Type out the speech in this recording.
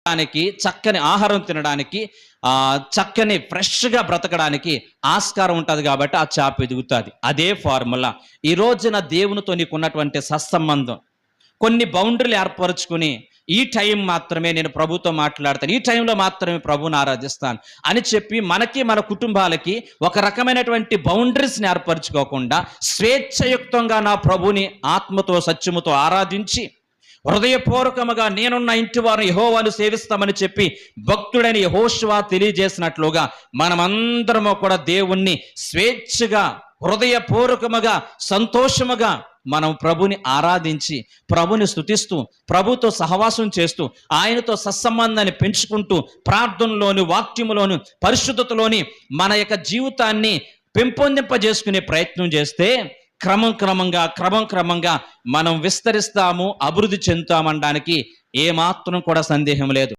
దానికి చక్కని ఆహారం తినడానికి చక్కని ఫ్రెష్గా బ్రతకడానికి ఆస్కారం ఉంటుంది కాబట్టి ఆ చేప ఎదుగుతుంది. అదే ఫార్ములా ఈ రోజున దేవునితో నీకున్నటువంటి సత్సంబంధం, కొన్ని బౌండరీలు ఏర్పరచుకుని ఈ టైం మాత్రమే నేను ప్రభుతో మాట్లాడతాను, ఈ టైంలో మాత్రమే ప్రభుని ఆరాధిస్తాను అని చెప్పి మనకి మన కుటుంబాలకి ఒక రకమైనటువంటి బౌండరీస్ని ఏర్పరచుకోకుండా స్వేచ్ఛయుక్తంగా నా ప్రభుని ఆత్మతో సత్యముతో ఆరాధించి హృదయపూర్వకముగా నేనున్న ఇంటి వారిని యెహోవాను సేవిస్తామని చెప్పి భక్తుడైన యెహోషువ తెలియజేసినట్లుగా మనమందరము కూడా దేవుణ్ణి స్వేచ్ఛగా హృదయపూర్వకముగా సంతోషముగా మనం ప్రభుని ఆరాధించి ప్రభుని స్తుతిస్తూ ప్రభుతో సహవాసం చేస్తూ ఆయనతో సత్సంబంధాన్ని పెంచుకుంటూ ప్రార్థనలోని వాక్యములోని పరిశుద్ధతలోని మన యొక్క జీవితాన్ని పెంపొందింపజేసుకునే ప్రయత్నం చేస్తే క్రమంగా మనం విస్తరిస్తాము, అభివృద్ధి చెందుతామనడానికి ఏమాత్రం కూడా సందేహం లేదు.